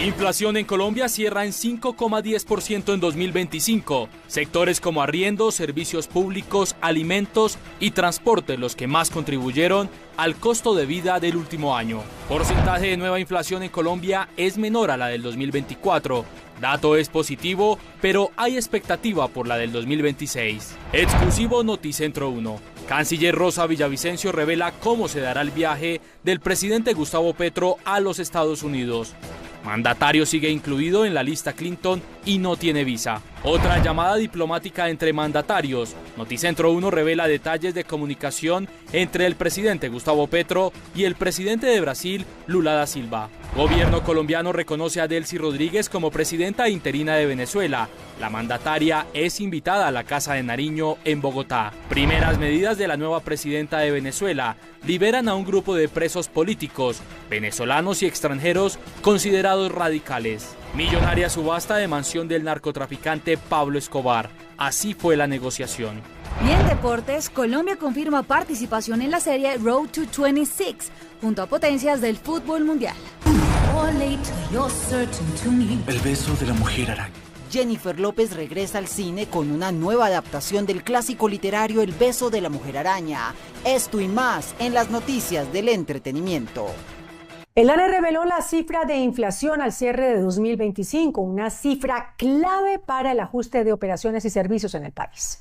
Inflación en Colombia cierra en 5,10% en 2025. Sectores como arriendos, servicios públicos, alimentos y transporte los que más contribuyeron al costo de vida del último año. Porcentaje de nueva inflación en Colombia es menor a la del 2024. Dato es positivo, pero hay expectativa por la del 2026. Exclusivo Noticentro 1. Canciller Rosa Villavicencio revela cómo se dará el viaje del presidente Gustavo Petro a los Estados Unidos. Mandatario sigue incluido en la lista Clinton y no tiene visa. Otra llamada diplomática entre mandatarios. Noticentro 1 revela detalles de comunicación entre el presidente Gustavo Petro y el presidente de Brasil, Lula da Silva. Gobierno colombiano reconoce a Delcy Rodríguez como presidenta interina de Venezuela. La mandataria es invitada a la Casa de Nariño en Bogotá. Primeras medidas de la nueva presidenta de Venezuela. Liberan a un grupo de presos políticos, venezolanos y extranjeros considerados radicales. Millonaria subasta de mansión del narcotraficante Pablo Escobar. Así fue la negociación. Y en deportes, Colombia confirma participación en la serie Road to 26, junto a potencias del fútbol mundial. El beso de la mujer araña. Jennifer López regresa al cine con una nueva adaptación del clásico literario El beso de la mujer araña. Esto y más en las noticias del entretenimiento. El DANE reveló la cifra de inflación al cierre de 2025, una cifra clave para el ajuste de operaciones y servicios en el país.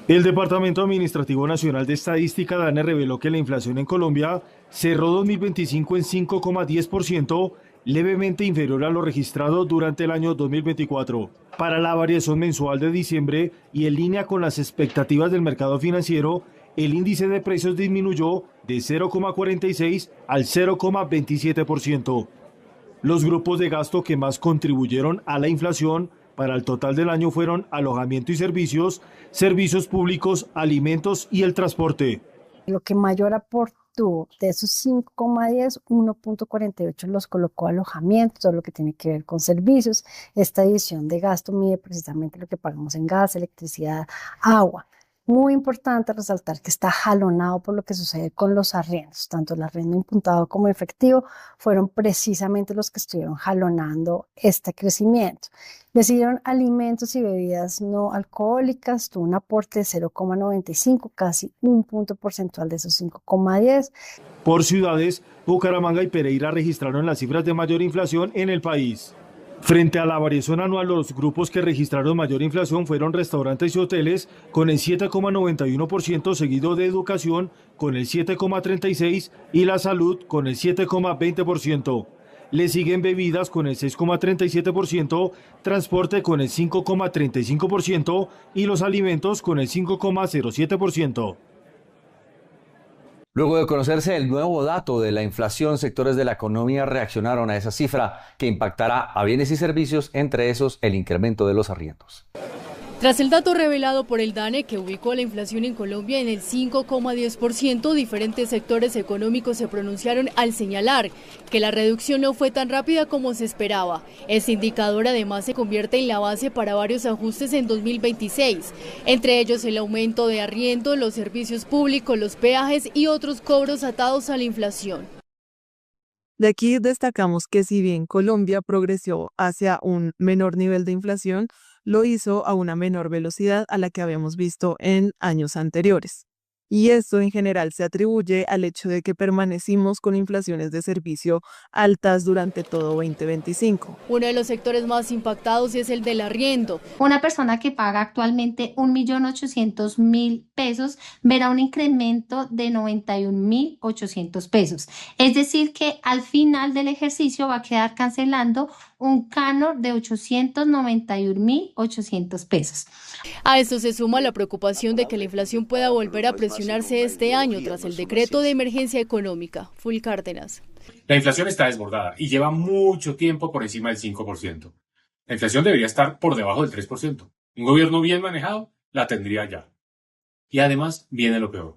El Departamento Administrativo Nacional de Estadística DANE reveló que la inflación en Colombia cerró 2025 en 5,10%, levemente inferior a lo registrado durante el año 2024. Para la variación mensual de diciembre y en línea con las expectativas del mercado financiero, el índice de precios disminuyó de 0,46 al 0,27%. Los grupos de gasto que más contribuyeron a la inflación para el total del año fueron alojamiento y servicios, servicios públicos, alimentos y el transporte. Lo que mayor aportó de esos 5,10, 1,48 los colocó alojamiento, todo lo que tiene que ver con servicios. Esta división de gasto mide precisamente lo que pagamos en gas, electricidad, agua. Muy importante resaltar que está jalonado por lo que sucede con los arriendos. Tanto el arriendo imputado como efectivo fueron precisamente los que estuvieron jalonando este crecimiento. Le siguieron alimentos y bebidas no alcohólicas, tuvo un aporte de 0,95, casi un punto porcentual de esos 5,10. Por ciudades, Bucaramanga y Pereira registraron las cifras de mayor inflación en el país. Frente a la variación anual, los grupos que registraron mayor inflación fueron restaurantes y hoteles con el 7,91%, seguido de educación con el 7,36% y la salud con el 7,20%. Le siguen bebidas con el 6,37%, transporte con el 5,35% y los alimentos con el 5,07%. Luego de conocerse el nuevo dato de la inflación, sectores de la economía reaccionaron a esa cifra que impactará a bienes y servicios, entre esos el incremento de los arriendos. Tras el dato revelado por el DANE que ubicó la inflación en Colombia en el 5,10%, diferentes sectores económicos se pronunciaron al señalar que la reducción no fue tan rápida como se esperaba. Este indicador además se convierte en la base para varios ajustes en 2026, entre ellos el aumento de arriendo, los servicios públicos, los peajes y otros cobros atados a la inflación. De aquí destacamos que si bien Colombia progresó hacia un menor nivel de inflación, lo hizo a una menor velocidad a la que habíamos visto en años anteriores. Y esto en general se atribuye al hecho de que permanecimos con inflaciones de servicio altas durante todo 2025. Uno de los sectores más impactados es el del arriendo. Una persona que paga actualmente 1.800.000 pesos verá un incremento de 91.800 pesos. Es decir que al final del ejercicio va a quedar cancelando un canon de 891.800 pesos. A esto se suma la preocupación de que la inflación pueda volver a presionarse este año tras el decreto de emergencia económica. Full Cárdenas. La inflación está desbordada y lleva mucho tiempo por encima del 5%. La inflación debería estar por debajo del 3%. Un gobierno bien manejado la tendría ya. Y además viene lo peor.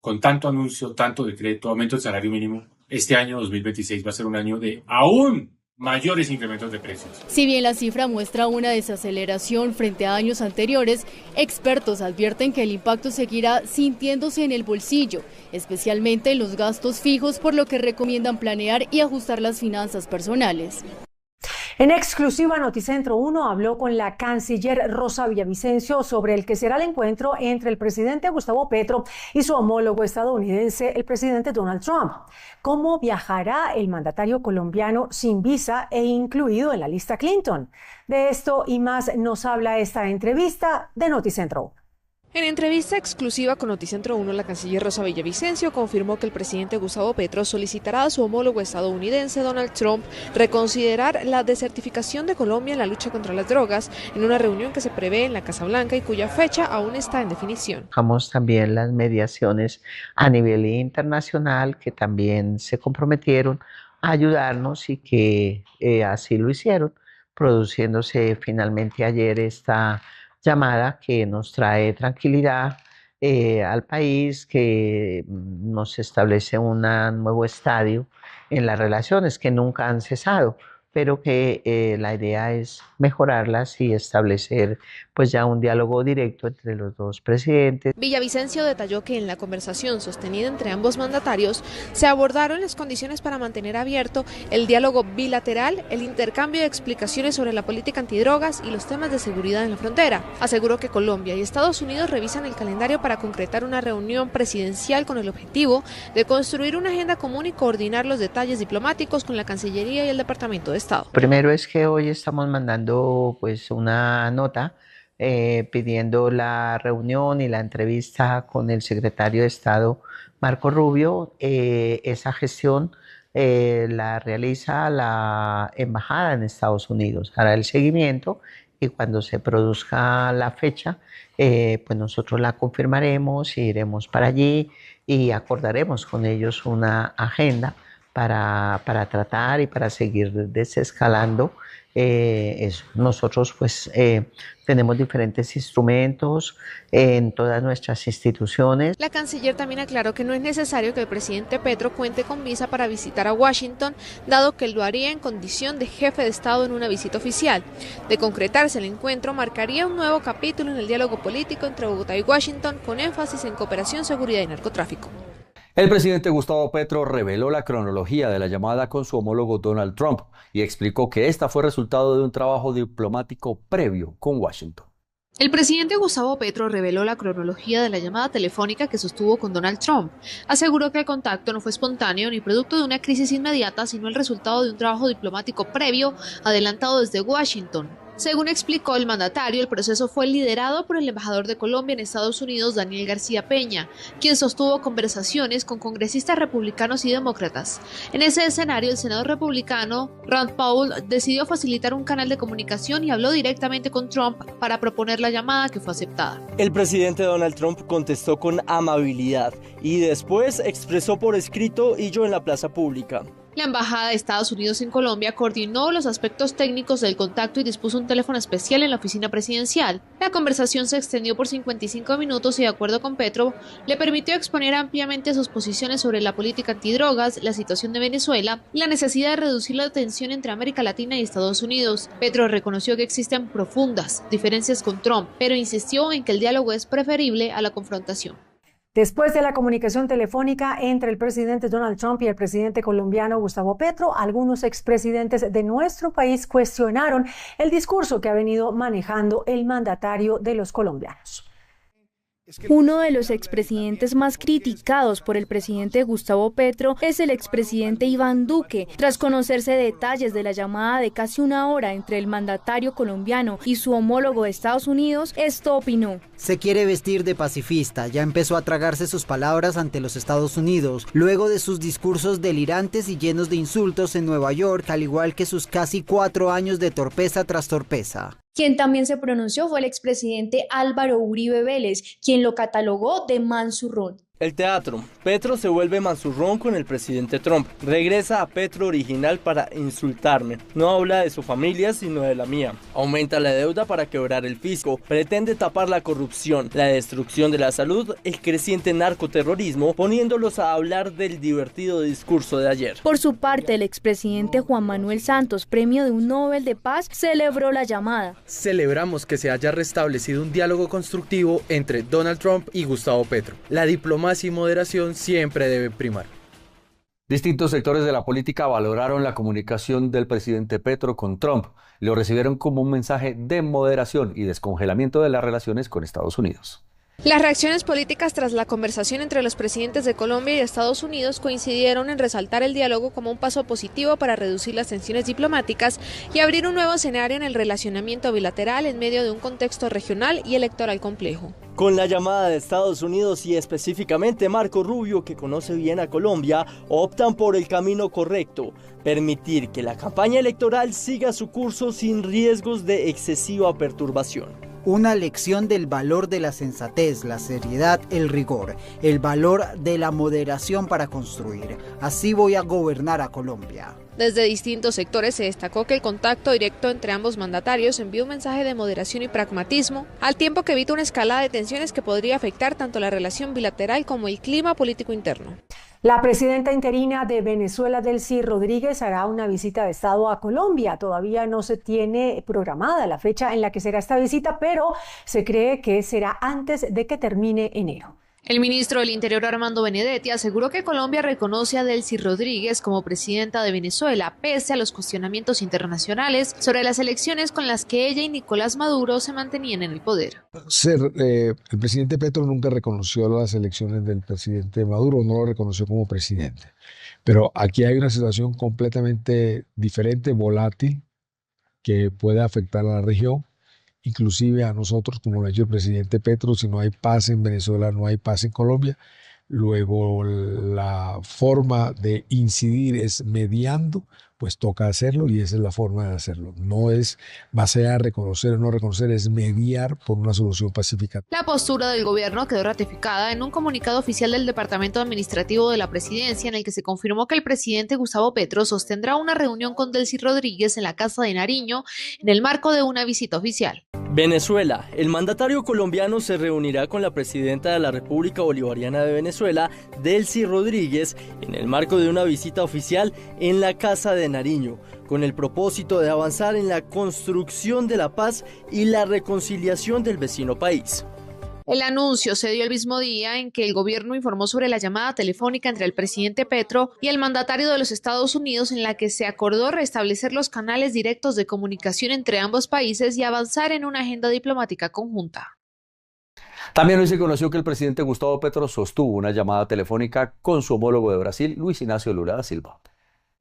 Con tanto anuncio, tanto decreto, aumento del salario mínimo, este año 2026 va a ser un año de aún mayores incrementos de precios. Si bien la cifra muestra una desaceleración frente a años anteriores, expertos advierten que el impacto seguirá sintiéndose en el bolsillo, especialmente en los gastos fijos, por lo que recomiendan planear y ajustar las finanzas personales. En exclusiva, Noticentro 1 habló con la canciller Rosa Villavicencio sobre el que será el encuentro entre el presidente Gustavo Petro y su homólogo estadounidense, el presidente Donald Trump. ¿Cómo viajará el mandatario colombiano sin visa e incluido en la lista Clinton? De esto y más nos habla esta entrevista de Noticentro 1. En entrevista exclusiva con Noticentro 1, la canciller Rosa Villavicencio confirmó que el presidente Gustavo Petro solicitará a su homólogo estadounidense Donald Trump reconsiderar la desertificación de Colombia en la lucha contra las drogas en una reunión que se prevé en la Casa Blanca y cuya fecha aún está en definición. Buscamos también las mediaciones a nivel internacional que también se comprometieron a ayudarnos y que así lo hicieron, produciéndose finalmente ayer esta llamada que nos trae tranquilidad al país, que nos establece un nuevo estadio en las relaciones que nunca han cesado, pero que la idea es mejorarlas y establecer pues ya un diálogo directo entre los dos presidentes. Villavicencio detalló que en la conversación sostenida entre ambos mandatarios se abordaron las condiciones para mantener abierto el diálogo bilateral, el intercambio de explicaciones sobre la política antidrogas y los temas de seguridad en la frontera. Aseguró que Colombia y Estados Unidos revisan el calendario para concretar una reunión presidencial con el objetivo de construir una agenda común y coordinar los detalles diplomáticos con la Cancillería y el Departamento de Estado. Primero es que hoy estamos mandando pues una nota pidiendo la reunión y la entrevista con el secretario de Estado Marco Rubio. Esa gestión la realiza la embajada en Estados Unidos, hará el seguimiento y cuando se produzca la fecha pues nosotros la confirmaremos, iremos para allí y acordaremos con ellos una agenda para tratar y para seguir desescalando eso. Nosotros pues tenemos diferentes instrumentos en todas nuestras instituciones. La canciller también aclaró que no es necesario que el presidente Petro cuente con visa para visitar a Washington, dado que él lo haría en condición de jefe de Estado en una visita oficial. De concretarse el encuentro, marcaría un nuevo capítulo en el diálogo político entre Bogotá y Washington, con énfasis en cooperación, seguridad y narcotráfico. El presidente Gustavo Petro reveló la cronología de la llamada con su homólogo Donald Trump y explicó que esta fue resultado de un trabajo diplomático previo con Washington. El presidente Gustavo Petro reveló la cronología de la llamada telefónica que sostuvo con Donald Trump. Aseguró que el contacto no fue espontáneo ni producto de una crisis inmediata, sino el resultado de un trabajo diplomático previo adelantado desde Washington. Según explicó el mandatario, el proceso fue liderado por el embajador de Colombia en Estados Unidos, Daniel García Peña, quien sostuvo conversaciones con congresistas republicanos y demócratas. En ese escenario, el senador republicano Rand Paul decidió facilitar un canal de comunicación y habló directamente con Trump para proponer la llamada, que fue aceptada. El presidente Donald Trump contestó con amabilidad y después expresó por escrito y yo en la plaza pública. La Embajada de Estados Unidos en Colombia coordinó los aspectos técnicos del contacto y dispuso un teléfono especial en la oficina presidencial. La conversación se extendió por 55 minutos y, de acuerdo con Petro, le permitió exponer ampliamente sus posiciones sobre la política antidrogas, la situación de Venezuela y la necesidad de reducir la tensión entre América Latina y Estados Unidos. Petro reconoció que existen profundas diferencias con Trump, pero insistió en que el diálogo es preferible a la confrontación. Después de la comunicación telefónica entre el presidente Donald Trump y el presidente colombiano Gustavo Petro, algunos expresidentes de nuestro país cuestionaron el discurso que ha venido manejando el mandatario de los colombianos. Uno de los expresidentes más criticados por el presidente Gustavo Petro es el expresidente Iván Duque. Tras conocerse detalles de la llamada de casi una hora entre el mandatario colombiano y su homólogo de Estados Unidos, esto opinó. Se quiere vestir de pacifista, ya empezó a tragarse sus palabras ante los Estados Unidos, luego de sus discursos delirantes y llenos de insultos en Nueva York, al igual que sus casi 4 años de torpeza tras torpeza. Quien también se pronunció fue el expresidente Álvaro Uribe Vélez, quien lo catalogó de manzurrón. El teatro. Petro se vuelve manzurrón con el presidente Trump. Regresa a Petro original para insultarme. No habla de su familia, sino de la mía. Aumenta la deuda para quebrar el fisco. Pretende tapar la corrupción, la destrucción de la salud, el creciente narcoterrorismo, poniéndolos a hablar del divertido discurso de ayer. Por su parte, el expresidente Juan Manuel Santos, premio de un Nobel de Paz, celebró la llamada. Celebramos que se haya restablecido un diálogo constructivo entre Donald Trump y Gustavo Petro. La diplomacia y moderación siempre deben primar. Distintos sectores de la política valoraron la comunicación del presidente Petro con Trump y lo recibieron como un mensaje de moderación y descongelamiento de las relaciones con Estados Unidos. Las reacciones políticas tras la conversación entre los presidentes de Colombia y Estados Unidos coincidieron en resaltar el diálogo como un paso positivo para reducir las tensiones diplomáticas y abrir un nuevo escenario en el relacionamiento bilateral en medio de un contexto regional y electoral complejo. Con la llamada de Estados Unidos y específicamente Marco Rubio, que conoce bien a Colombia, optan por el camino correcto: permitir que la campaña electoral siga su curso sin riesgos de excesiva perturbación. Una lección del valor de la sensatez, la seriedad, el rigor, el valor de la moderación para construir. Así voy a gobernar a Colombia. Desde distintos sectores se destacó que el contacto directo entre ambos mandatarios envió un mensaje de moderación y pragmatismo, al tiempo que evita una escalada de tensiones que podría afectar tanto la relación bilateral como el clima político interno. La presidenta interina de Venezuela, Delcy Rodríguez, hará una visita de Estado a Colombia. Todavía no se tiene programada la fecha en la que será esta visita, pero se cree que será antes de que termine enero. El ministro del Interior, Armando Benedetti, aseguró que Colombia reconoce a Delcy Rodríguez como presidenta de Venezuela, pese a los cuestionamientos internacionales sobre las elecciones con las que ella y Nicolás Maduro se mantenían en el poder. El presidente Petro nunca reconoció las elecciones del presidente Maduro, no lo reconoció como presidente. Pero aquí hay una situación completamente diferente, volátil, que puede afectar a la región, inclusive a nosotros, como lo ha dicho el presidente Petro. Si no hay paz en Venezuela, no hay paz en Colombia. Luego la forma de incidir es mediando, pues toca hacerlo y esa es la forma de hacerlo. No es base a reconocer o no reconocer, es mediar por una solución pacífica. La postura del gobierno quedó ratificada en un comunicado oficial del Departamento Administrativo de la Presidencia, en el que se confirmó que el presidente Gustavo Petro sostendrá una reunión con Delcy Rodríguez en la Casa de Nariño en el marco de una visita oficial. Venezuela. El mandatario colombiano se reunirá con la presidenta de la República Bolivariana de Venezuela, Delcy Rodríguez, en el marco de una visita oficial en la Casa de Nariño, con el propósito de avanzar en la construcción de la paz y la reconciliación del vecino país. El anuncio se dio el mismo día en que el gobierno informó sobre la llamada telefónica entre el presidente Petro y el mandatario de los Estados Unidos, en la que se acordó restablecer los canales directos de comunicación entre ambos países y avanzar en una agenda diplomática conjunta. También hoy se conoció que el presidente Gustavo Petro sostuvo una llamada telefónica con su homólogo de Brasil, Luis Inácio Lula da Silva.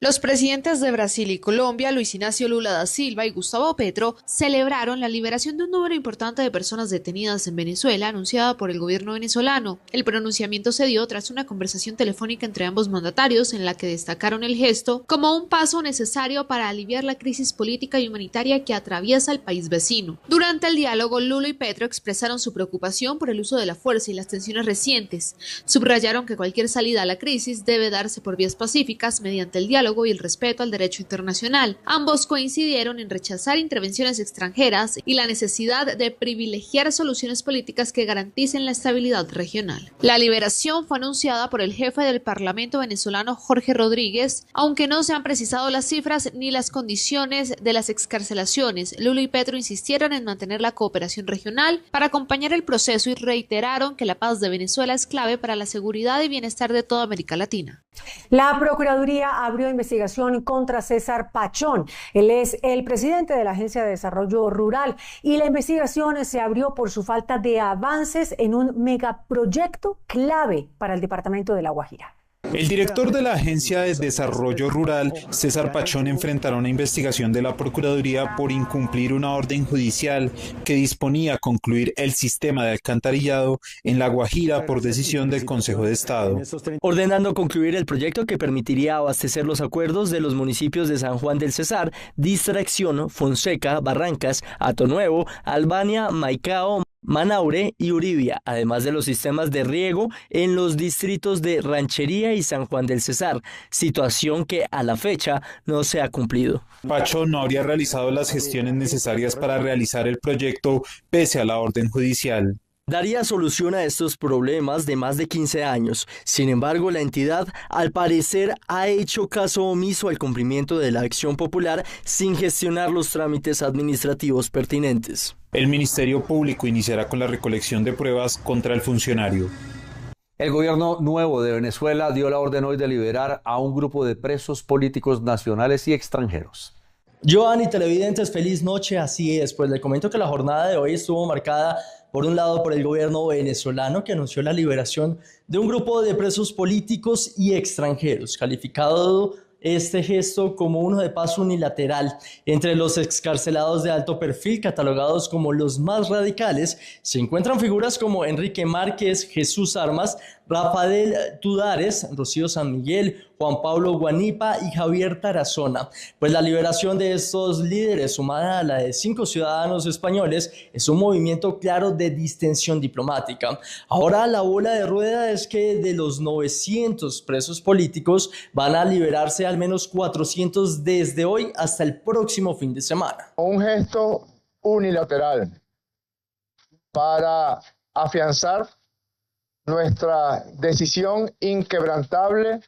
Los presidentes de Brasil y Colombia, Luis Inácio Lula da Silva y Gustavo Petro, celebraron la liberación de un número importante de personas detenidas en Venezuela, anunciada por el gobierno venezolano. El pronunciamiento se dio tras una conversación telefónica entre ambos mandatarios, en la que destacaron el gesto como un paso necesario para aliviar la crisis política y humanitaria que atraviesa el país vecino. Durante el diálogo, Lula y Petro expresaron su preocupación por el uso de la fuerza y las tensiones recientes. Subrayaron que cualquier salida a la crisis debe darse por vías pacíficas mediante el diálogo y el respeto al derecho internacional. Ambos coincidieron en rechazar intervenciones extranjeras y la necesidad de privilegiar soluciones políticas que garanticen la estabilidad regional. La liberación fue anunciada por el jefe del Parlamento venezolano, Jorge Rodríguez, aunque no se han precisado las cifras ni las condiciones de las excarcelaciones. Lula y Petro insistieron en mantener la cooperación regional para acompañar el proceso y reiteraron que la paz de Venezuela es clave para la seguridad y bienestar de toda América Latina. La Procuraduría abrió investigación contra César Pachón. Él es el presidente de la Agencia de Desarrollo Rural y la investigación se abrió por su falta de avances en un megaproyecto clave para el departamento de La Guajira. El director de la Agencia de Desarrollo Rural, César Pachón, enfrentará una investigación de la Procuraduría por incumplir una orden judicial que disponía concluir el sistema de alcantarillado en La Guajira por decisión del Consejo de Estado. Ordenando concluir el proyecto que permitiría abastecer los acuerdos de los municipios de San Juan del Cesar, Distracción, Fonseca, Barrancas, Atonuevo, Albania, Maicao, Manaure y Uribia, además de los sistemas de riego en los distritos de Ranchería y San Juan del Cesar, situación que a la fecha no se ha cumplido. Pachón no habría realizado las gestiones necesarias para realizar el proyecto pese a la orden judicial. Daría solución a estos problemas de más de 15 años. Sin embargo, la entidad, al parecer, ha hecho caso omiso al cumplimiento de la acción popular sin gestionar los trámites administrativos pertinentes. El Ministerio Público iniciará con la recolección de pruebas contra el funcionario. El gobierno nuevo de Venezuela dio la orden hoy de liberar a un grupo de presos políticos nacionales y extranjeros. Giovanni, televidentes, feliz noche. Así es, pues les comento que la jornada de hoy estuvo marcada por un lado por el gobierno venezolano, que anunció la liberación de un grupo de presos políticos y extranjeros, calificado este gesto como uno de paso unilateral. Entre los excarcelados de alto perfil, catalogados como los más radicales, se encuentran figuras como Enrique Márquez, Jesús Armas, Rafael Tudares, Rocío San Miguel, Juan Pablo Guanipa y Javier Tarazona. Pues la liberación de estos líderes, sumada a la de 5 ciudadanos españoles, es un movimiento claro de distensión diplomática. Ahora la bola de rueda es que de los 900 presos políticos van a liberarse al menos 400 desde hoy hasta el próximo fin de semana. Un gesto unilateral para afianzar nuestra decisión inquebrantable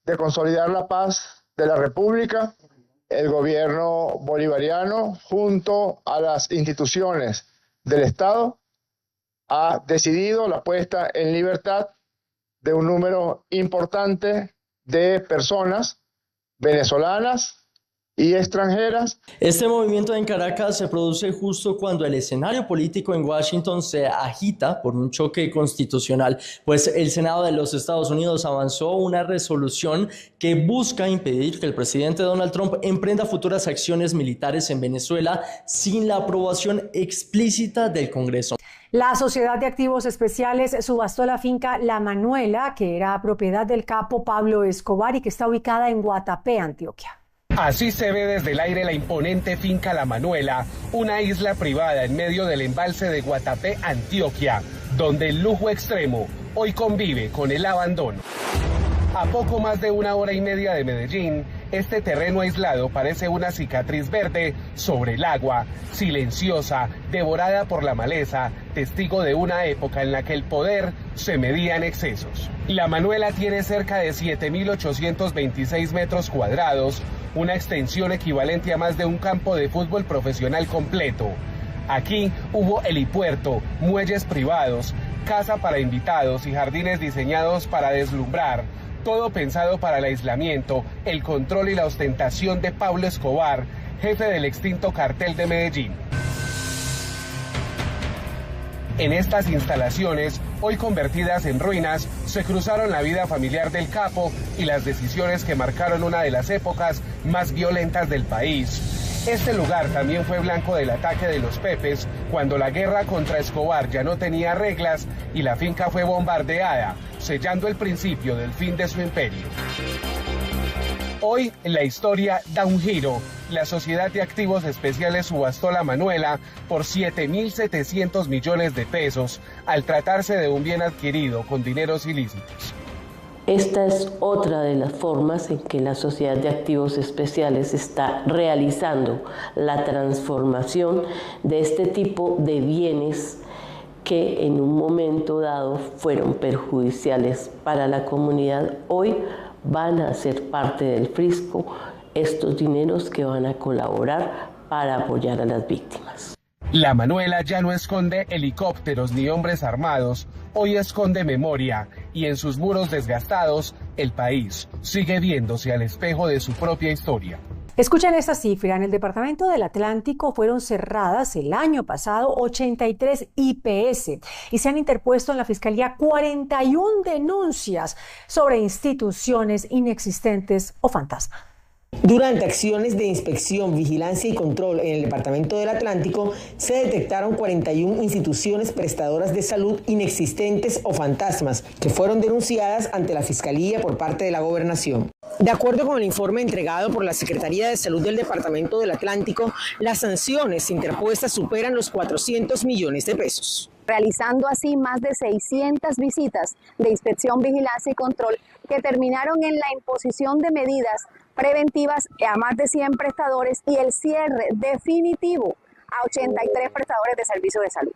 de consolidar la paz de la República. El gobierno bolivariano, junto a las instituciones del Estado, ha decidido la puesta en libertad de un número importante de personas venezolanas y extranjeras. Este movimiento en Caracas se produce justo cuando el escenario político en Washington se agita por un choque constitucional, pues el Senado de los Estados Unidos avanzó una resolución que busca impedir que el presidente Donald Trump emprenda futuras acciones militares en Venezuela sin la aprobación explícita del Congreso. La Sociedad de Activos Especiales subastó la finca La Manuela, que era propiedad del capo Pablo Escobar y que está ubicada en Guatapé, Antioquia. Así se ve desde el aire la imponente finca La Manuela, una isla privada en medio del embalse de Guatapé, Antioquia, donde el lujo extremo hoy convive con el abandono. A poco más de 1 hora y media de Medellín, este terreno aislado parece una cicatriz verde sobre el agua, silenciosa, devorada por la maleza, testigo de una época en la que el poder se medía en excesos. La Manuela tiene cerca de 7.826 metros cuadrados, una extensión equivalente a más de un campo de fútbol profesional completo. Aquí hubo helipuerto, muelles privados, casa para invitados y jardines diseñados para deslumbrar. Todo pensado para el aislamiento, el control y la ostentación de Pablo Escobar, jefe del extinto cartel de Medellín. En estas instalaciones, hoy convertidas en ruinas, se cruzaron la vida familiar del capo y las decisiones que marcaron una de las épocas más violentas del país. Este lugar también fue blanco del ataque de los Pepes, cuando la guerra contra Escobar ya no tenía reglas y la finca fue bombardeada, sellando el principio del fin de su imperio. Hoy la historia da un giro. La Sociedad de Activos Especiales subastó La Manuela por 7.700 millones de pesos al tratarse de un bien adquirido con dineros ilícitos. Esta es otra de las formas en que la Sociedad de Activos Especiales está realizando la transformación de este tipo de bienes que en un momento dado fueron perjudiciales para la comunidad. Hoy van a ser parte del fisco estos dineros que van a colaborar para apoyar a las víctimas. La Manuela ya no esconde helicópteros ni hombres armados, hoy esconde memoria y en sus muros desgastados el país sigue viéndose al espejo de su propia historia. Escuchen esta cifra, en el Departamento del Atlántico fueron cerradas el año pasado 83 IPS y se han interpuesto en la Fiscalía 41 denuncias sobre instituciones inexistentes o fantasma. Durante acciones de inspección, vigilancia y control en el Departamento del Atlántico, se detectaron 41 instituciones prestadoras de salud inexistentes o fantasmas que fueron denunciadas ante la Fiscalía por parte de la Gobernación. De acuerdo con el informe entregado por la Secretaría de Salud del Departamento del Atlántico, las sanciones interpuestas superan los 400 millones de pesos. Realizando así más de 600 visitas de inspección, vigilancia y control que terminaron en la imposición de medidas preventivas a más de 100 prestadores y el cierre definitivo a 83 prestadores de servicios de salud.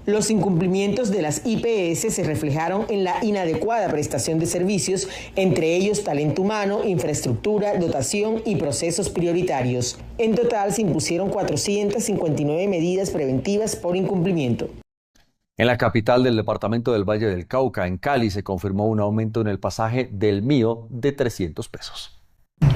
Los incumplimientos de las IPS se reflejaron en la inadecuada prestación de servicios, entre ellos talento humano, infraestructura, dotación y procesos prioritarios. En total se impusieron 459 medidas preventivas por incumplimiento. En la capital del departamento del Valle del Cauca, en Cali, se confirmó un aumento en el pasaje del Mío de 300 pesos.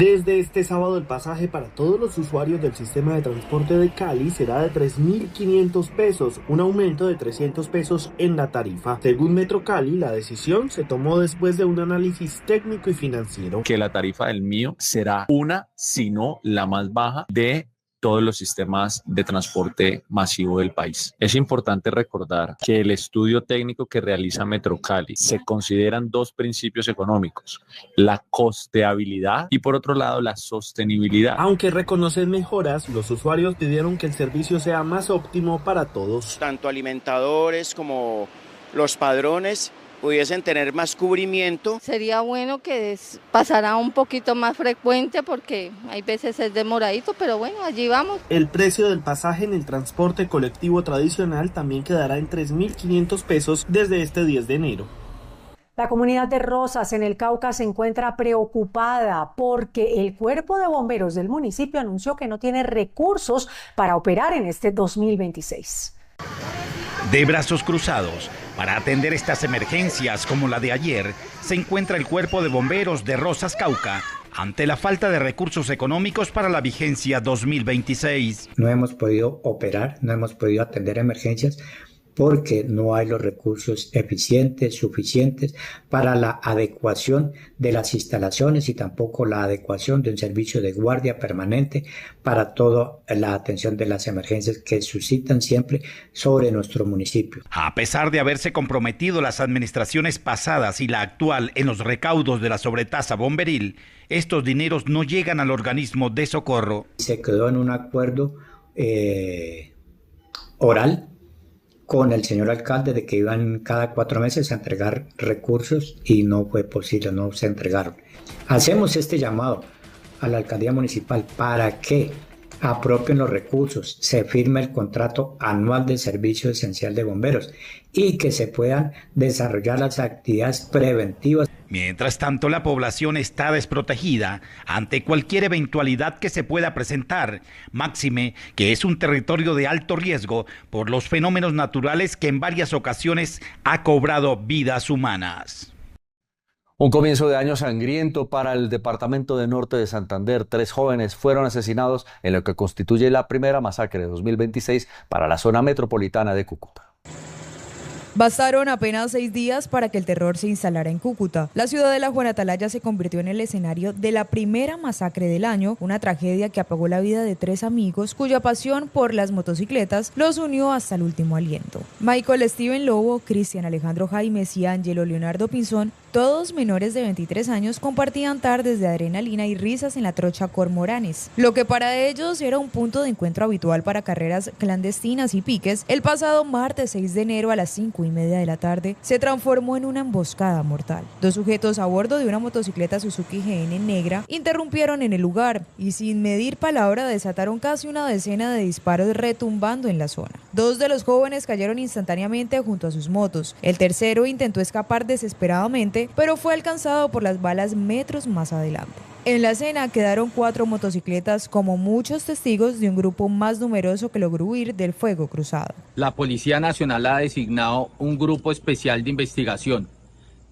Desde este sábado el pasaje para todos los usuarios del sistema de transporte de Cali será de 3.500 pesos, un aumento de 300 pesos en la tarifa. Según Metro Cali, la decisión se tomó después de un análisis técnico y financiero. Que la tarifa del Mío será una, si no la más baja de todos los sistemas de transporte masivo del país. Es importante recordar que el estudio técnico que realiza Metro Cali se consideran dos principios económicos, la costeabilidad y por otro lado la sostenibilidad. Aunque reconocen mejoras, los usuarios pidieron que el servicio sea más óptimo para todos. Tanto alimentadores como los padrones pudiesen tener más cubrimiento. Sería bueno que pasara un poquito más frecuente porque hay veces es demoradito, pero bueno, allí vamos. El precio del pasaje en el transporte colectivo tradicional también quedará en 3.500 pesos desde este 10 de enero. La comunidad de Rosas en el Cauca se encuentra preocupada porque el Cuerpo de Bomberos del municipio anunció que no tiene recursos para operar en este 2026. De brazos cruzados, para atender estas emergencias como la de ayer, se encuentra el Cuerpo de Bomberos de Rosas, Cauca, ante la falta de recursos económicos para la vigencia 2026. No hemos podido operar, no hemos podido atender emergencias porque no hay los recursos eficientes, suficientes para la adecuación de las instalaciones y tampoco la adecuación de un servicio de guardia permanente para toda la atención de las emergencias que suscitan siempre sobre nuestro municipio. A pesar de haberse comprometido las administraciones pasadas y la actual en los recaudos de la sobretasa bomberil, estos dineros no llegan al organismo de socorro. Se quedó en un acuerdo oral con el señor alcalde de que iban cada 4 meses a entregar recursos y no fue posible, no se entregaron. Hacemos este llamado a la alcaldía municipal para que apropien los recursos, se firme el contrato anual de servicio esencial de bomberos y que se puedan desarrollar las actividades preventivas. Mientras tanto, la población está desprotegida ante cualquier eventualidad que se pueda presentar, máxime que es un territorio de alto riesgo por los fenómenos naturales que en varias ocasiones ha cobrado vidas humanas. Un comienzo de año sangriento para el departamento de Norte de Santander. 3 jóvenes fueron asesinados en lo que constituye la primera masacre de 2026 para la zona metropolitana de Cúcuta. Bastaron apenas 6 días para que el terror se instalara en Cúcuta. La ciudadela Juana Atalaya se convirtió en el escenario de la primera masacre del año, una tragedia que apagó la vida de 3 amigos cuya pasión por las motocicletas los unió hasta el último aliento. Michael Steven Lobo, Cristian Alejandro Jaimes y Ángelo Leonardo Pinzón, todos menores de 23 años, compartían tardes de adrenalina y risas en la trocha Cormoranes. Lo que para ellos era un punto de encuentro habitual para carreras clandestinas y piques, el pasado martes 6 de enero a las 5:30 de la tarde se transformó en una emboscada mortal. 2 sujetos a bordo de una motocicleta Suzuki GN negra interrumpieron en el lugar y sin medir palabra desataron casi una decena de disparos retumbando en la zona. 2 de los jóvenes cayeron instantáneamente junto a sus motos. El tercero intentó escapar desesperadamente, pero fue alcanzado por las balas metros más adelante. En la escena quedaron 4 motocicletas como muchos testigos de un grupo más numeroso que logró huir del fuego cruzado. La Policía Nacional ha designado un grupo especial de investigación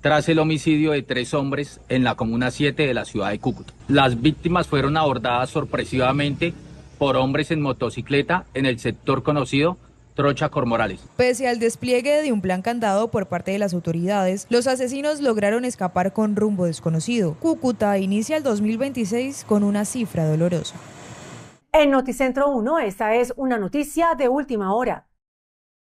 tras el homicidio de 3 hombres en la Comuna 7 de la ciudad de Cúcuta. Las víctimas fueron abordadas sorpresivamente por hombres en motocicleta en el sector conocido Trocha Cormorales. Pese al despliegue de un plan candado por parte de las autoridades, los asesinos lograron escapar con rumbo desconocido. Cúcuta inicia el 2026 con una cifra dolorosa. En Noticentro 1, esta es una noticia de última hora.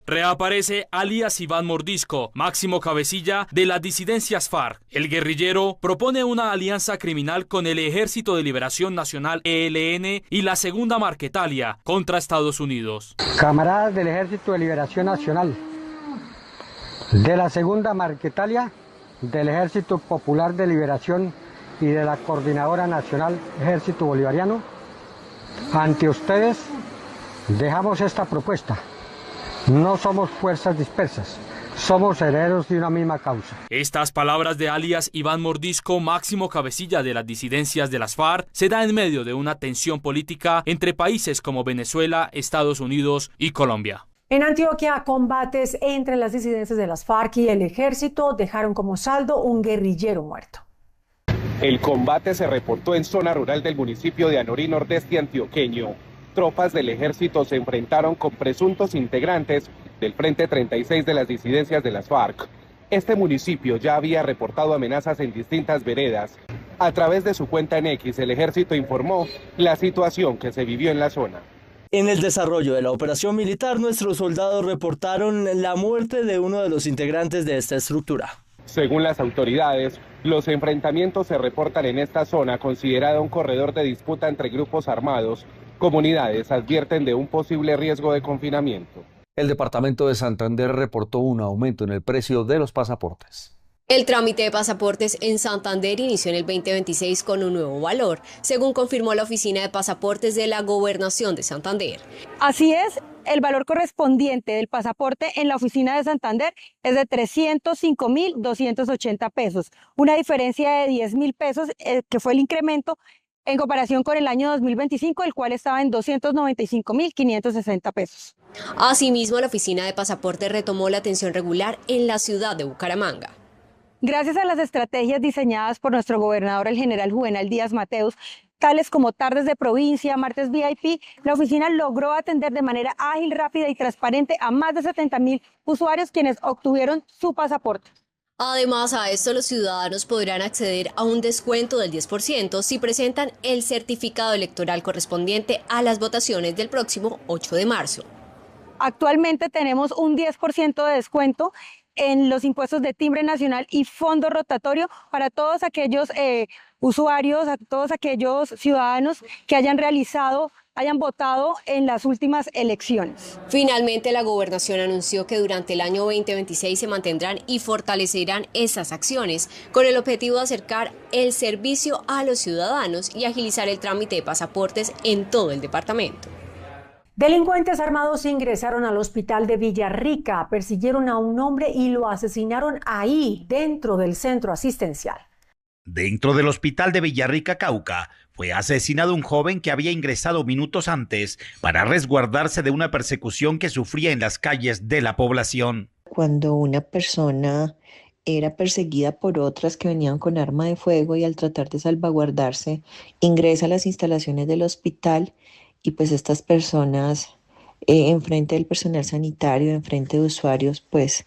Reaparece alias Iván Mordisco, máximo cabecilla de las disidencias FARC. El guerrillero propone una alianza criminal con el Ejército de Liberación Nacional ELN y la Segunda Marquetalia contra Estados Unidos. Camaradas del Ejército de Liberación Nacional, de la Segunda Marquetalia, del Ejército Popular de Liberación y de la Coordinadora Nacional Ejército Bolivariano, ante ustedes dejamos esta propuesta. No somos fuerzas dispersas, somos herederos de una misma causa. Estas palabras de alias Iván Mordisco, máximo cabecilla de las disidencias de las FARC, se da en medio de una tensión política entre países como Venezuela, Estados Unidos y Colombia. En Antioquia, combates entre las disidencias de las FARC y el ejército dejaron como saldo un guerrillero muerto. El combate se reportó en zona rural del municipio de Anorí, nordeste antioqueño. Tropas del ejército se enfrentaron con presuntos integrantes del Frente 36 de las disidencias de las FARC. Este municipio ya había reportado amenazas en distintas veredas. A través de su cuenta en X, el ejército informó la situación que se vivió en la zona. En el desarrollo de la operación militar, nuestros soldados reportaron la muerte de uno de los integrantes de esta estructura. Según las autoridades, los enfrentamientos se reportan en esta zona considerada un corredor de disputa entre grupos armados. Comunidades advierten de un posible riesgo de confinamiento. El departamento de Santander reportó un aumento en el precio de los pasaportes. El trámite de pasaportes en Santander inició en el 2026 con un nuevo valor, según confirmó la Oficina de Pasaportes de la Gobernación de Santander. Así es, el valor correspondiente del pasaporte en la Oficina de Santander es de 305.280 pesos, una diferencia de 10.000 pesos que fue el incremento en comparación con el año 2025, el cual estaba en 295.560 pesos. Asimismo, la Oficina de Pasaportes retomó la atención regular en la ciudad de Bucaramanga. Gracias a las estrategias diseñadas por nuestro gobernador, el general Juvenal Díaz Mateus, tales como tardes de provincia, martes VIP, la oficina logró atender de manera ágil, rápida y transparente a más de 70.000 usuarios quienes obtuvieron su pasaporte. Además, a esto los ciudadanos podrán acceder a un descuento del 10% si presentan el certificado electoral correspondiente a las votaciones del próximo 8 de marzo. Actualmente tenemos un 10% de descuento en los impuestos de timbre nacional y fondo rotatorio para todos aquellos usuarios, a todos aquellos ciudadanos que hayan votado en las últimas elecciones. Finalmente, la gobernación anunció que durante el año 2026 se mantendrán y fortalecerán esas acciones con el objetivo de acercar el servicio a los ciudadanos y agilizar el trámite de pasaportes en todo el departamento. Delincuentes armados ingresaron al hospital de Villarrica, persiguieron a un hombre y lo asesinaron ahí, dentro del centro asistencial. Dentro del hospital de Villarrica, Cauca, fue asesinado un joven que había ingresado minutos antes para resguardarse de una persecución que sufría en las calles de la población. Cuando una persona era perseguida por otras que venían con arma de fuego y al tratar de salvaguardarse, ingresa a las instalaciones del hospital y pues estas personas enfrente del personal sanitario, enfrente de usuarios, pues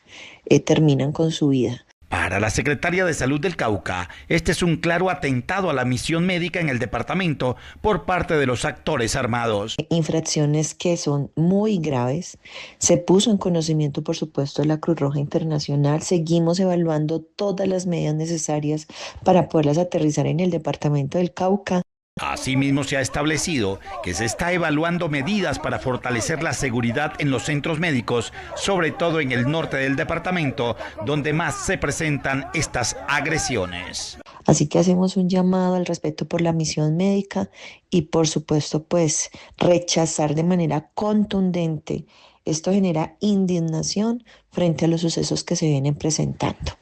terminan con su vida. Para la secretaria de Salud del Cauca, este es un claro atentado a la misión médica en el departamento por parte de los actores armados. Infracciones que son muy graves. Se puso en conocimiento, por supuesto, de la Cruz Roja Internacional. Seguimos evaluando todas las medidas necesarias para poderlas aterrizar en el departamento del Cauca. Asimismo, se ha establecido que se está evaluando medidas para fortalecer la seguridad en los centros médicos, sobre todo en el norte del departamento, donde más se presentan estas agresiones. Así que hacemos un llamado al respeto por la misión médica y, por supuesto, pues rechazar de manera contundente. Esto genera indignación frente a los sucesos que se vienen presentando.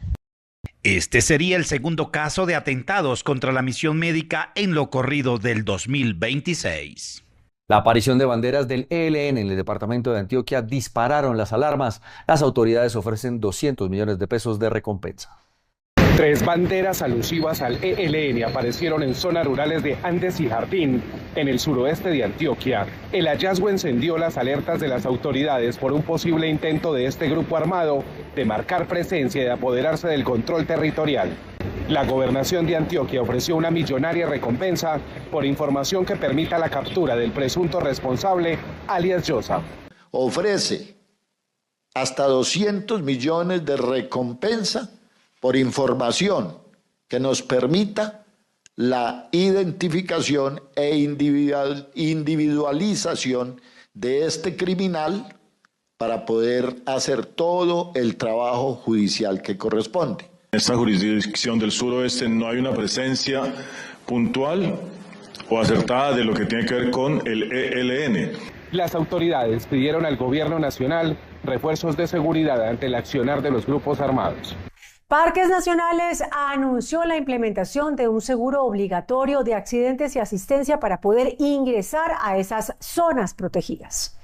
Este sería el segundo caso de atentados contra la misión médica en lo corrido del 2026. La aparición de banderas del ELN en el departamento de Antioquia dispararon las alarmas. Las autoridades ofrecen 200 millones de pesos de recompensa. 3 banderas alusivas al ELN aparecieron en zonas rurales de Andes y Jardín, en el suroeste de Antioquia. El hallazgo encendió las alertas de las autoridades por un posible intento de este grupo armado de marcar presencia y de apoderarse del control territorial. La gobernación de Antioquia ofreció una millonaria recompensa por información que permita la captura del presunto responsable, alias Yosa. Ofrece hasta 200 millones de recompensa por información que nos permita la identificación e individualización de este criminal para poder hacer todo el trabajo judicial que corresponde. En esta jurisdicción del suroeste no hay una presencia puntual o acertada de lo que tiene que ver con el ELN. Las autoridades pidieron al gobierno nacional refuerzos de seguridad ante el accionar de los grupos armados. Parques Nacionales anunció la implementación de un seguro obligatorio de accidentes y asistencia para poder ingresar a esas zonas protegidas.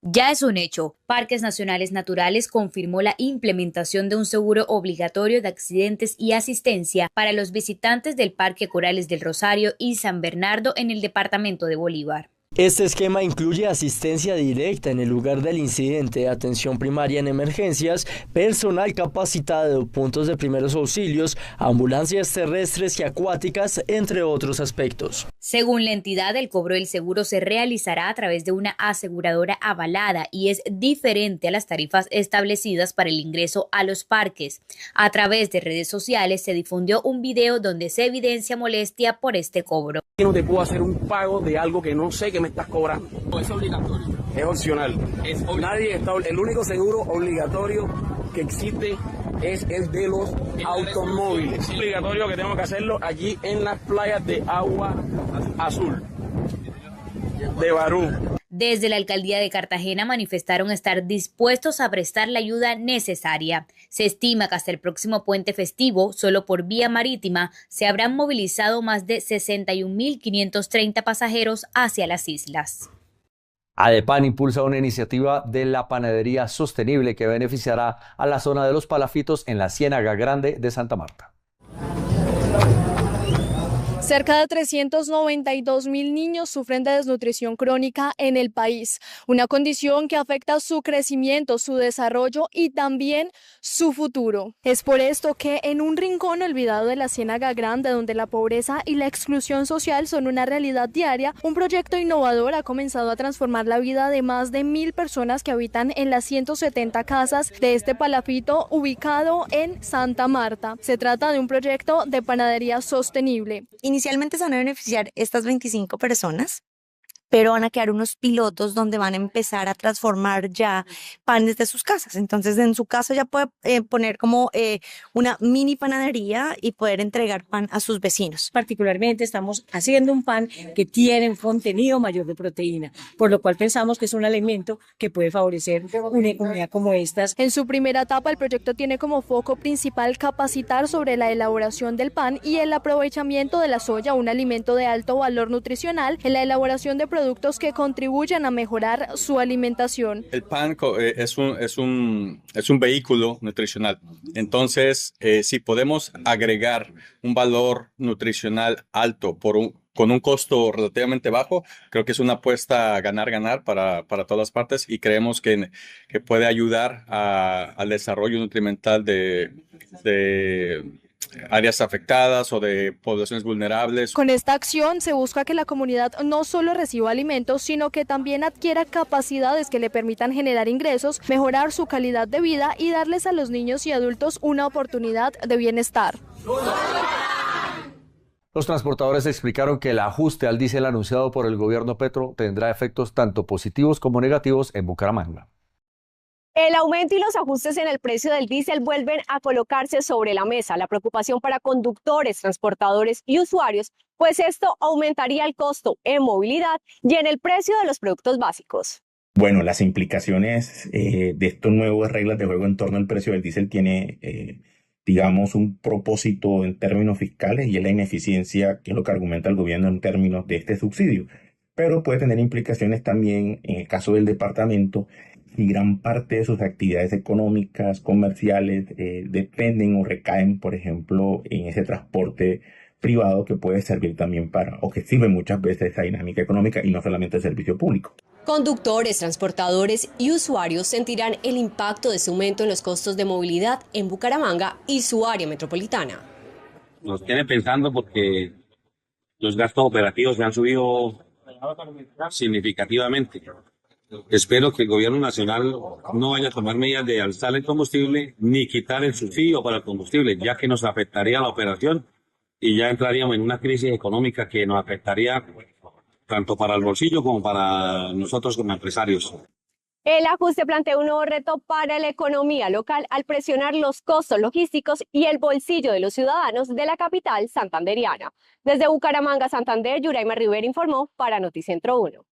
Ya es un hecho. Parques Nacionales Naturales confirmó la implementación de un seguro obligatorio de accidentes y asistencia para los visitantes del Parque Corales del Rosario y San Bernardo en el departamento de Bolívar. Este esquema incluye asistencia directa en el lugar del incidente, atención primaria en emergencias, personal capacitado, puntos de primeros auxilios, ambulancias terrestres y acuáticas, entre otros aspectos. Según la entidad, el cobro del seguro se realizará a través de una aseguradora avalada y es diferente a las tarifas establecidas para el ingreso a los parques. A través de redes sociales se difundió un video donde se evidencia molestia por este cobro. No te puedo hacer un pago de algo que no sé que me estás cobrando. Es obligatorio. Es opcional. Nadie está. El único seguro obligatorio que existe es el de los automóviles. Es obligatorio que tengo que hacerlo allí en las playas de Agua Azul, de Barú. Desde la alcaldía de Cartagena manifestaron estar dispuestos a prestar la ayuda necesaria. Se estima que hasta el próximo puente festivo, solo por vía marítima, se habrán movilizado más de 61.530 pasajeros hacia las islas. ADEPAN impulsa una iniciativa de la panadería sostenible que beneficiará a la zona de los Palafitos en la Ciénaga Grande de Santa Marta. Cerca de 392.000 niños sufren de desnutrición crónica en el país, una condición que afecta su crecimiento, su desarrollo y también su futuro. Es por esto que en un rincón olvidado de la Ciénaga Grande, donde la pobreza y la exclusión social son una realidad diaria, un proyecto innovador ha comenzado a transformar la vida de más de 1.000 personas que habitan en las 170 casas de este palafito ubicado en Santa Marta. Se trata de un proyecto de panadería sostenible. Inicialmente se van a beneficiar estas 25 personas, pero van a quedar unos pilotos donde van a empezar a transformar ya panes de sus casas. Entonces, en su casa ya puede poner como una mini panadería y poder entregar pan a sus vecinos. Particularmente estamos haciendo un pan que tiene un contenido mayor de proteína, por lo cual pensamos que es un alimento que puede favorecer una economía como estas. En su primera etapa, el proyecto tiene como foco principal capacitar sobre la elaboración del pan y el aprovechamiento de la soya, un alimento de alto valor nutricional, en la elaboración de productos que contribuyan a mejorar su alimentación. El pan es un vehículo nutricional. Entonces, si podemos agregar un valor nutricional alto con un costo relativamente bajo, creo que es una apuesta ganar-ganar para todas las partes y creemos que puede ayudar al desarrollo nutrimental de áreas afectadas o de poblaciones vulnerables. Con esta acción se busca que la comunidad no solo reciba alimentos, sino que también adquiera capacidades que le permitan generar ingresos, mejorar su calidad de vida y darles a los niños y adultos una oportunidad de bienestar. Los transportadores explicaron que el ajuste al diésel anunciado por el gobierno Petro tendrá efectos tanto positivos como negativos en Bucaramanga. El aumento y los ajustes en el precio del diésel vuelven a colocarse sobre la mesa. La preocupación para conductores, transportadores y usuarios, pues esto aumentaría el costo en movilidad y en el precio de los productos básicos. Bueno, las implicaciones de estas nuevas reglas de juego en torno al precio del diésel tiene, digamos, un propósito en términos fiscales y es la ineficiencia, que es lo que argumenta el gobierno en términos de este subsidio. Pero puede tener implicaciones también en el caso del departamento, y gran parte de sus actividades económicas, comerciales, dependen o recaen, por ejemplo, en ese transporte privado que puede servir también o que sirve muchas veces esa dinámica económica y no solamente el servicio público. Conductores, transportadores y usuarios sentirán el impacto de ese aumento en los costos de movilidad en Bucaramanga y su área metropolitana. Nos tiene pensando porque los gastos operativos se han subido significativamente. Espero que el gobierno nacional no vaya a tomar medidas de alzar el combustible ni quitar el subsidio para el combustible, ya que nos afectaría la operación y ya entraríamos en una crisis económica que nos afectaría tanto para el bolsillo como para nosotros como empresarios. El ajuste plantea un nuevo reto para la economía local al presionar los costos logísticos y el bolsillo de los ciudadanos de la capital santandereana. Desde Bucaramanga, Santander, Yuraima Rivera informó para Noticentro 1.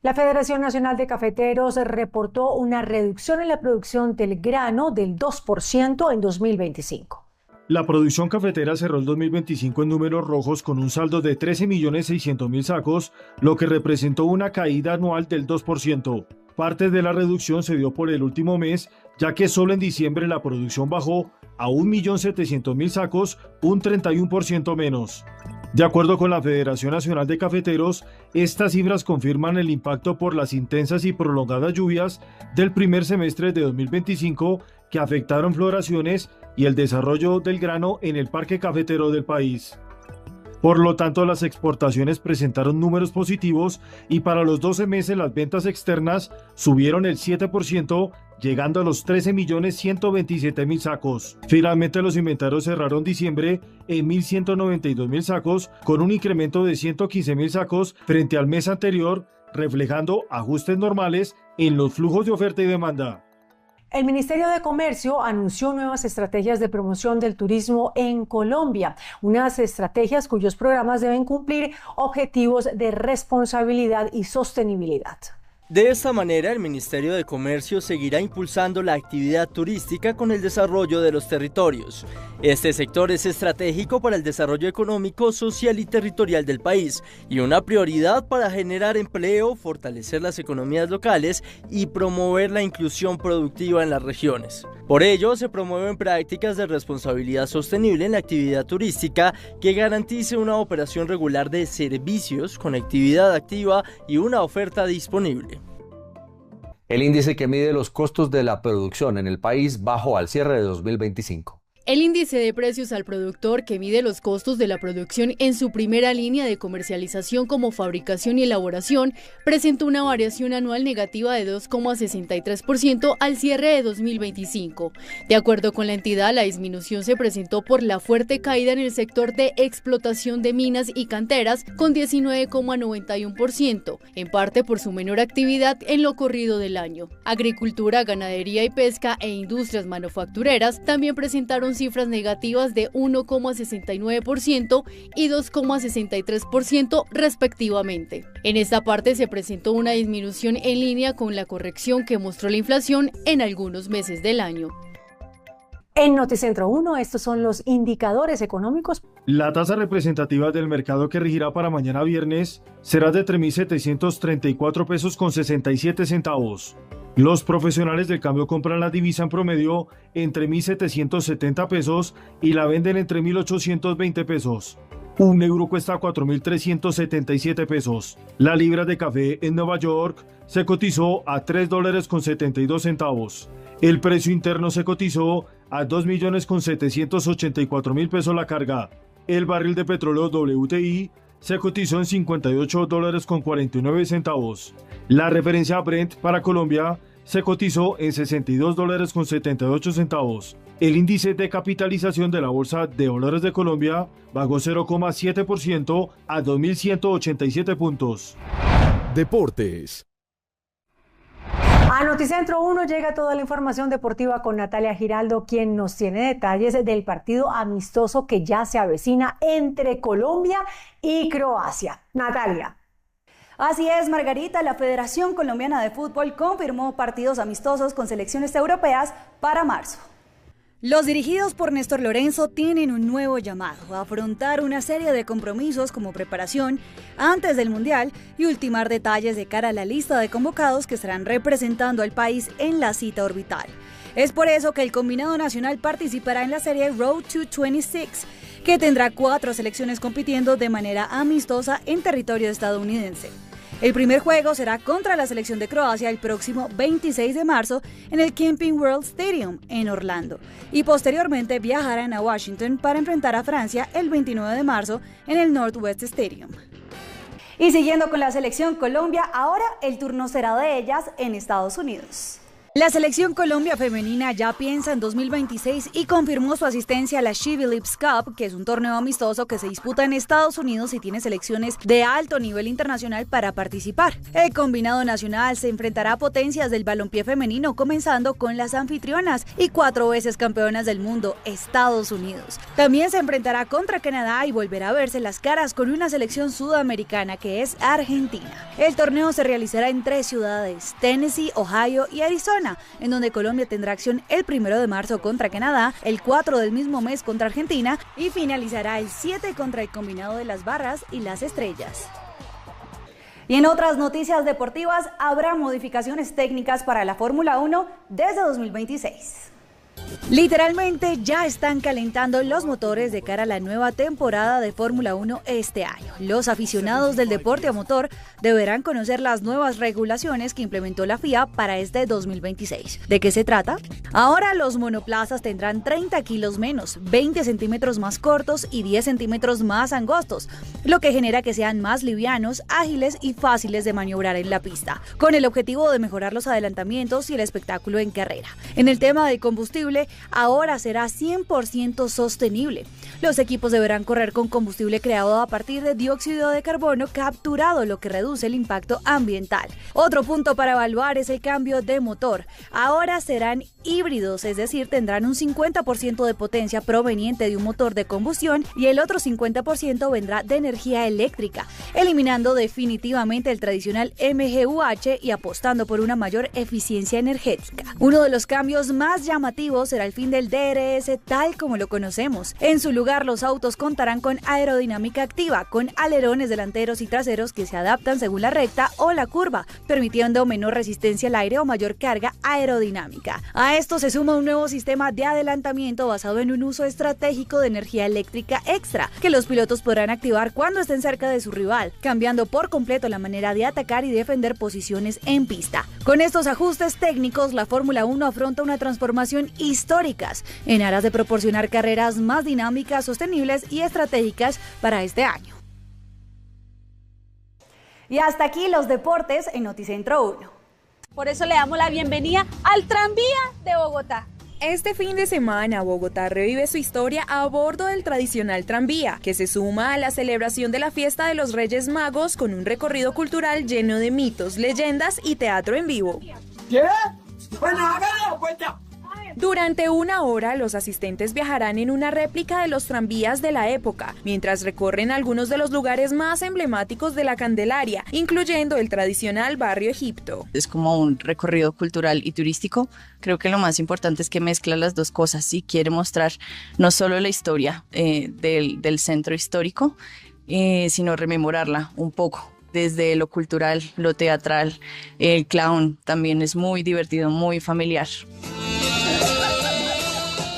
La Federación Nacional de Cafeteros reportó una reducción en la producción del grano del 2% en 2025. La producción cafetera cerró el 2025 en números rojos con un saldo de 13.600.000 sacos, lo que representó una caída anual del 2%. Parte de la reducción se dio por el último mes, ya que solo en diciembre la producción bajó a 1.700.000 sacos, un 31% menos. De acuerdo con la Federación Nacional de Cafeteros, estas cifras confirman el impacto por las intensas y prolongadas lluvias del primer semestre de 2025 que afectaron floraciones y el desarrollo del grano en el parque cafetero del país. Por lo tanto, las exportaciones presentaron números positivos y para los 12 meses las ventas externas subieron el 7%, llegando a los 13.127.000 sacos. Finalmente, los inventarios cerraron diciembre en 1.192.000 sacos, con un incremento de 115.000 sacos frente al mes anterior, reflejando ajustes normales en los flujos de oferta y demanda. El Ministerio de Comercio anunció nuevas estrategias de promoción del turismo en Colombia, unas estrategias cuyos programas deben cumplir objetivos de responsabilidad y sostenibilidad. De esta manera, el Ministerio de Comercio seguirá impulsando la actividad turística con el desarrollo de los territorios. Este sector es estratégico para el desarrollo económico, social y territorial del país y una prioridad para generar empleo, fortalecer las economías locales y promover la inclusión productiva en las regiones. Por ello, se promueven prácticas de responsabilidad sostenible en la actividad turística que garantice una operación regular de servicios, conectividad activa y una oferta disponible. El índice que mide los costos de la producción en el país bajó al cierre de 2025. El índice de precios al productor, que mide los costos de la producción en su primera línea de comercialización como fabricación y elaboración, presentó una variación anual negativa de 2,63% al cierre de 2025. De acuerdo con la entidad, la disminución se presentó por la fuerte caída en el sector de explotación de minas y canteras, con 19,91%, en parte por su menor actividad en lo corrido del año. Agricultura, ganadería y pesca e industrias manufactureras también presentaron cifras negativas de 1,69% y 2,63% respectivamente. En esta parte se presentó una disminución en línea con la corrección que mostró la inflación en algunos meses del año. En Noticentro 1, estos son los indicadores económicos. La tasa representativa del mercado que regirá para mañana viernes será de 3.734 pesos con 67 centavos. Los profesionales del cambio compran la divisa en promedio entre 1.770 pesos y la venden entre 1.820 pesos. Un euro cuesta 4.377 pesos. La libra de café en Nueva York se cotizó a $3.72. El precio interno se cotizó a $2.784.000 pesos la carga. El barril de petróleo WTI se cotizó en $52.49. La referencia Brent para Colombia se cotizó en $62.78. El índice de capitalización de la Bolsa de Valores de Colombia bajó 0,7% a 2.187 puntos. Deportes. A Noticentro 1 llega toda la información deportiva con Natalia Giraldo, quien nos tiene detalles del partido amistoso que ya se avecina entre Colombia y Croacia. Natalia. Así es, Margarita, la Federación Colombiana de Fútbol confirmó partidos amistosos con selecciones europeas para marzo. Los dirigidos por Néstor Lorenzo tienen un nuevo llamado: a afrontar una serie de compromisos como preparación antes del Mundial y ultimar detalles de cara a la lista de convocados que estarán representando al país en la cita orbital. Es por eso que el combinado nacional participará en la serie Road to 26, que tendrá 4 selecciones compitiendo de manera amistosa en territorio estadounidense. El primer juego será contra la selección de Croacia el próximo 26 de marzo en el Camping World Stadium en Orlando y posteriormente viajarán a Washington para enfrentar a Francia el 29 de marzo en el Northwest Stadium. Y siguiendo con la selección Colombia, ahora el turno será de ellas en Estados Unidos. La selección Colombia femenina ya piensa en 2026 y confirmó su asistencia a la She Believes Cup, que es un torneo amistoso que se disputa en Estados Unidos y tiene selecciones de alto nivel internacional para participar. El combinado nacional se enfrentará a potencias del balompié femenino, comenzando con las anfitrionas y 4 veces campeonas del mundo, Estados Unidos. También se enfrentará contra Canadá y volverá a verse las caras con una selección sudamericana que es Argentina. El torneo se realizará en 3 ciudades: Tennessee, Ohio y Arizona, en donde Colombia tendrá acción el 1 de marzo contra Canadá, el 4 del mismo mes contra Argentina y finalizará el 7 contra el combinado de las Barras y las Estrellas. Y en otras noticias deportivas, habrá modificaciones técnicas para la Fórmula 1 desde 2026. Literalmente ya están calentando los motores de cara a la nueva temporada de Fórmula 1 este año. Los aficionados del deporte a motor deberán conocer las nuevas regulaciones que implementó la FIA para este 2026. ¿De qué se trata? Ahora los monoplazas tendrán 30 kilos menos, 20 centímetros más cortos y 10 centímetros más angostos, lo que genera que sean más livianos, ágiles y fáciles de maniobrar en la pista, con el objetivo de mejorar los adelantamientos y el espectáculo en carrera. En el tema de combustible, ahora será 100% sostenible. Los equipos deberán correr con combustible creado a partir de dióxido de carbono capturado, lo que reduce el impacto ambiental. Otro punto para evaluar es el cambio de motor. Ahora serán híbridos, es decir, tendrán un 50% de potencia proveniente de un motor de combustión y el otro 50% vendrá de energía eléctrica, eliminando definitivamente el tradicional MGUH y apostando por una mayor eficiencia energética. Uno de los cambios más llamativos será el fin del DRS tal como lo conocemos. En su lugar, los autos contarán con aerodinámica activa, con alerones delanteros y traseros que se adaptan según la recta o la curva, permitiendo menor resistencia al aire o mayor carga aerodinámica. A esto se suma un nuevo sistema de adelantamiento basado en un uso estratégico de energía eléctrica extra, que los pilotos podrán activar cuando estén cerca de su rival, cambiando por completo la manera de atacar y defender posiciones en pista. Con estos ajustes técnicos, la Fórmula 1 afronta una transformación histórica en aras de proporcionar carreras más dinámicas, sostenibles y estratégicas para este año. Y hasta aquí los deportes en Noticentro 1. Por eso le damos la bienvenida al tranvía de Bogotá. Este fin de semana, Bogotá revive su historia a bordo del tradicional tranvía, que se suma a la celebración de la fiesta de los Reyes Magos con un recorrido cultural lleno de mitos, leyendas y teatro en vivo. ¿Qué? Bueno, háganlo, pues ya. Durante una hora, los asistentes viajarán en una réplica de los tranvías de la época, mientras recorren algunos de los lugares más emblemáticos de la Candelaria, incluyendo el tradicional barrio Egipto. Es como un recorrido cultural y turístico. Creo que lo más importante es que mezcla las dos cosas y quiere mostrar no solo la historia del centro histórico, sino rememorarla un poco. Desde lo cultural, lo teatral, el clown también es muy divertido, muy familiar.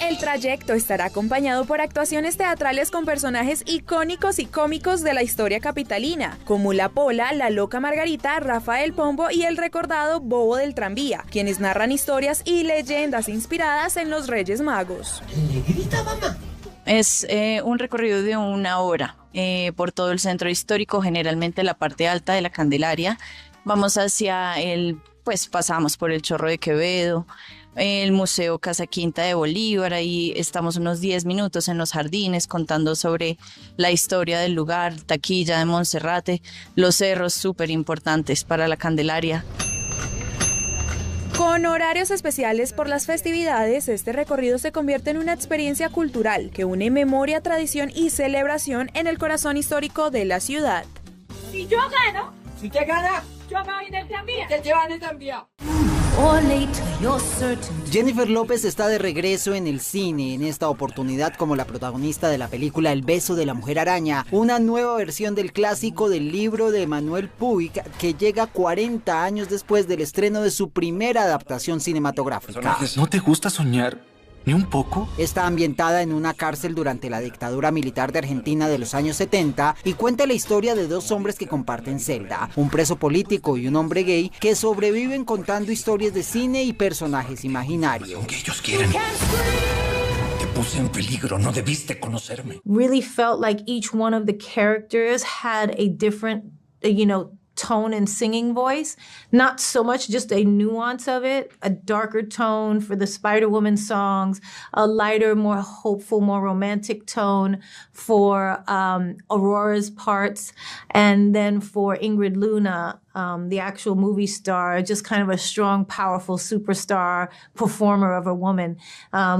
El trayecto estará acompañado por actuaciones teatrales con personajes icónicos y cómicos de la historia capitalina, como La Pola, La Loca Margarita, Rafael Pombo y el recordado Bobo del Tranvía, quienes narran historias y leyendas inspiradas en los Reyes Magos. Es un recorrido de una hora por todo el centro histórico, generalmente la parte alta de la Candelaria. Vamos hacia pasamos por el Chorro de Quevedo, el Museo Casa Quinta de Bolívar, ahí estamos unos 10 minutos en los jardines contando sobre la historia del lugar, Taquilla de Monserrate, los cerros súper importantes para la Candelaria. Con horarios especiales por las festividades, este recorrido se convierte en una experiencia cultural que une memoria, tradición y celebración en el corazón histórico de la ciudad. Si yo gano, Si te gana, yo me voy en el tranvía. te llevan el tranvía. Jennifer López está de regreso en el cine, en esta oportunidad como la protagonista de la película El beso de la mujer araña, una nueva versión del clásico del libro de Manuel Puig que llega 40 años después del estreno de su primera adaptación cinematográfica. ¿No te gusta soñar ni un poco? Está ambientada en una cárcel durante la dictadura militar de Argentina de los años 70 y cuenta la historia de dos hombres que comparten celda, un preso político y un hombre gay que sobreviven contando historias de cine y personajes imaginarios. Lo que ellos quieren. Te puse en peligro, no debiste conocerme. Really felt like each one of the characters had a different, tone and singing voice. Not so much just a nuance of it, a darker tone for the Spider-Woman songs, a lighter, more hopeful, more romantic tone for Aurora's parts, and then for Ingrid Luna, the actual movie star, just kind of a strong, powerful superstar performer of a woman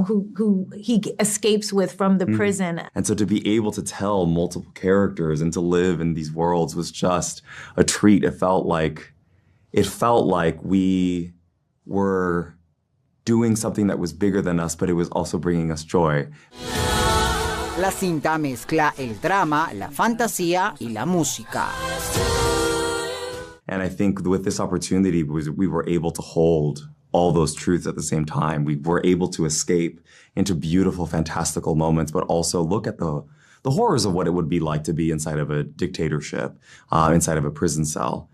who he escapes with from the prison. And so to be able to tell multiple characters and to live in these worlds was just a treat. It felt like we were doing something that was bigger than us, but it was also bringing us joy. La cinta mezcla el drama, la fantasía y la música. And I think with this opportunity, we were able to hold all those truths at the same time. We were able to escape into beautiful, fantastical moments, but also look at the horrors of what it would be like to be inside of a dictatorship, inside of a prison cell.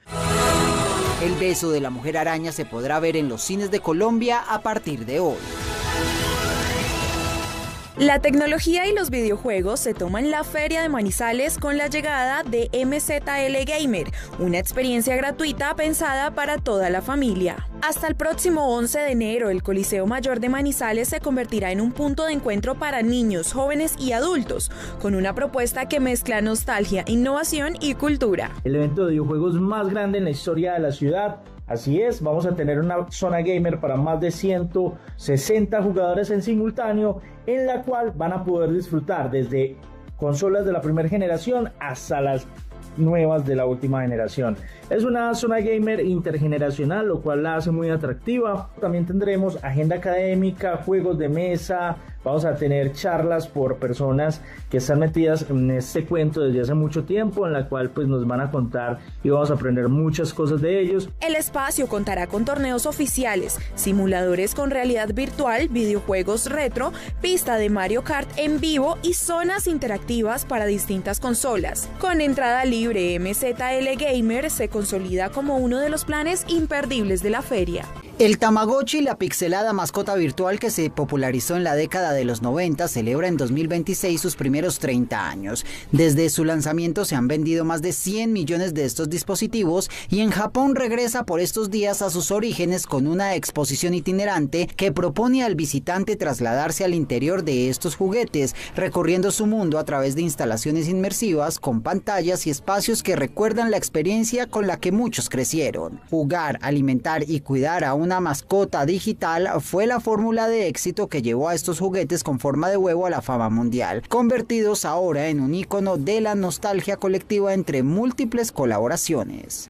El beso de la mujer araña se podrá ver en los cines de Colombia a partir de hoy. La tecnología y los videojuegos se toman la Feria de Manizales con la llegada de MZL Gamer, una experiencia gratuita pensada para toda la familia. Hasta el próximo 11 de enero, el Coliseo Mayor de Manizales se convertirá en un punto de encuentro para niños, jóvenes y adultos, con una propuesta que mezcla nostalgia, innovación y cultura. El evento de videojuegos más grande en la historia de la ciudad. Así es, vamos a tener una zona gamer para más de 160 jugadores en simultáneo, en la cual van a poder disfrutar desde consolas de la primera generación hasta las nuevas de la última generación. Es una zona gamer intergeneracional, lo cual la hace muy atractiva. También tendremos agenda académica, juegos de mesa, vamos a tener charlas por personas que están metidas en este cuento desde hace mucho tiempo, en la cual pues nos van a contar y vamos a aprender muchas cosas de ellos. El espacio contará con torneos oficiales, simuladores con realidad virtual, videojuegos retro, pista de Mario Kart en vivo y zonas interactivas para distintas consolas. Con entrada libre, MZL Gamer se consolida como uno de los planes imperdibles de la feria. El Tamagotchi, la pixelada mascota virtual que se popularizó en la década de los 90, celebra en 2026 sus primeros 30 años. Desde su lanzamiento se han vendido más de 100 millones de estos dispositivos y en Japón regresa por estos días a sus orígenes con una exposición itinerante que propone al visitante trasladarse al interior de estos juguetes, recorriendo su mundo a través de instalaciones inmersivas con pantallas y espacios que recuerdan la experiencia con la que muchos crecieron. Jugar, alimentar y cuidar a una mascota digital fue la fórmula de éxito que llevó a estos juguetes con forma de huevo a la fama mundial, convertidos ahora en un ícono de la nostalgia colectiva entre múltiples colaboraciones.